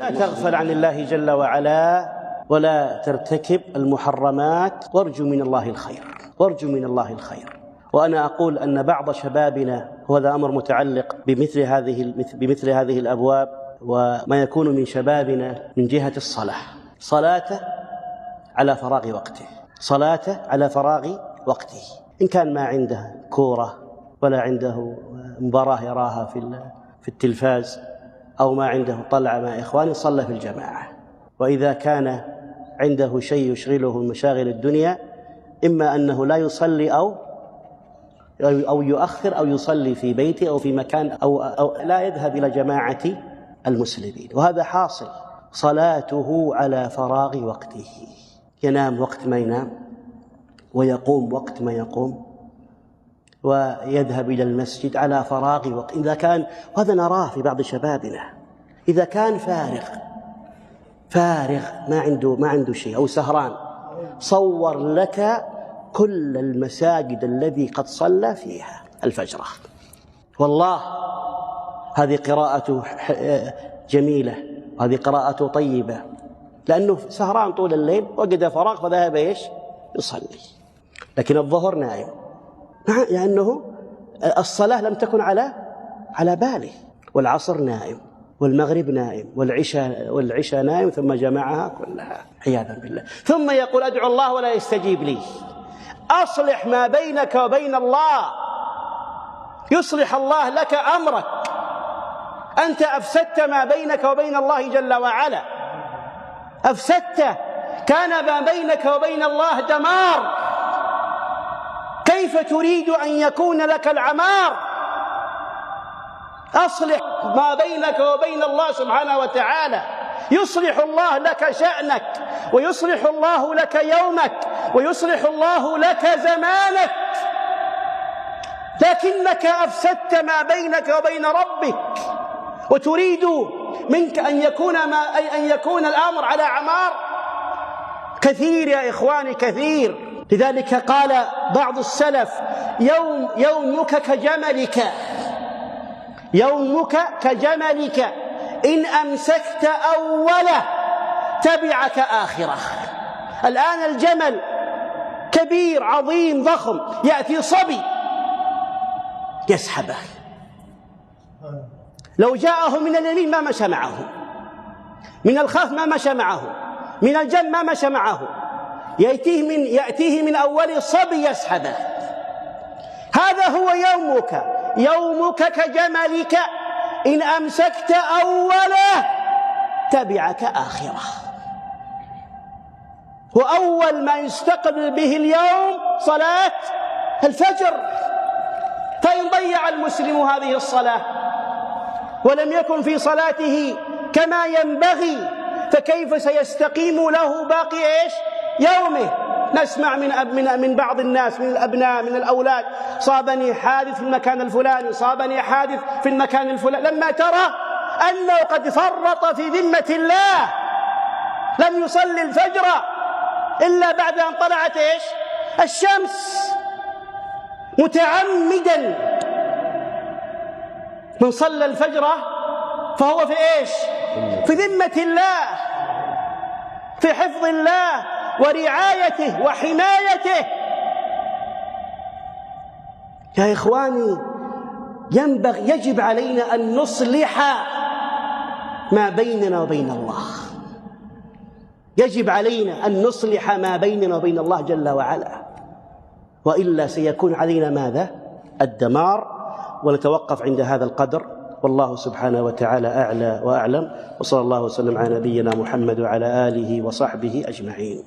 لا تغفل عن الله جل وعلا ولا ترتكب المحرمات وارجو من الله الخير، وارجو من الله الخير. وأنا أقول أن بعض شبابنا، وهذا أمر متعلق بمثل هذه الأبواب وما يكون من شبابنا من جهة الصلاة، صلاته على فراغ وقته، صلاته على فراغ وقته، إن كان ما عنده كورة ولا عنده مباراة يراها في التلفاز أو ما عنده طلعة مع إخوانه صلى في الجماعة. وإذا كان عنده شيء يشغله من مشاغل الدنيا، إما أنه لا يصلي أو يؤخر أو يصلي في بيته أو في مكان أو لا يذهب إلى جماعة المسلمين، وهذا حاصل. صلاته على فراغ وقته، ينام وقت ما ينام ويقوم وقت ما يقوم ويذهب إلى المسجد على فراغ وقت. إذا كان، وهذا نراه في بعض شبابنا، إذا كان فارغ ما عنده شيء أو سهران، صور لك كل المساجد الذي قد صلى فيها الفجر. والله هذه قراءة جميلة، وهذه قراءة طيبة، لأنه سهران طول الليل وجد فراغ فذهب يصلي. لكن الظهر نائم، لأنه الصلاة لم تكن على باله، والعصر نائم، والمغرب نائم، والعشاء نائم، ثم جمعها كلها عياذا بالله. ثم يقول أدعو الله ولا يستجيب لي. أصلح ما بينك وبين الله، يصلح الله لك أمرك. أنت أفسدت ما بينك وبين الله جل وعلا، أفسدته، كان ما بينك وبين الله دمار، كيف تريد أن يكون لك العمار؟ أصلح ما بينك وبين الله سبحانه وتعالى، يصلح الله لك شأنك، ويصلح الله لك يومك، ويصلح الله لك زمانك. لكنك أفسدت ما بينك وبين ربك، وتريد منك أن يكون الأمر على عمار. كثير يا إخواني، كثير. لذلك قال بعض السلف: يومك كجملك، يومك كجملك، إن أمسكت أوله تبعك آخره. الآن الجمل كبير عظيم ضخم، يأتي صبي يسحبه، لو جاءه من اليمين ما مشى معه، من الخلف ما مشى معه، من الجنب ما مشى معه، يأتيه من أول صبي يسحبه. هذا هو يومك كجملك، إن أمسكت أوله تبعك آخره. وأول ما يستقبل به اليوم صلاة الفجر، فإن ضيع المسلم هذه الصلاة ولم يكن في صلاته كما ينبغي، فكيف سيستقيم له باقي يومه؟ نسمع من بعض الناس، من الأبناء، من الأولاد: صابني حادث في المكان الفلاني، صابني حادث في المكان الفلاني. لما ترى أنه قد فرط في ذمة الله، لم يصلي الفجر إلا بعد أن طلعت الشمس متعمدا. من صلى الفجر فهو في ذمة الله، في حفظ الله ورعايته وحمايته. يا إخواني، يجب علينا أن نصلح ما بيننا وبين الله، يجب علينا أن نصلح ما بيننا وبين الله جل وعلا، وإلا سيكون علينا ماذا؟ الدمار. ونتوقف عند هذا القدر، والله سبحانه وتعالى أعلى وأعلم، وصلى الله وسلم على نبينا محمد وعلى آله وصحبه أجمعين.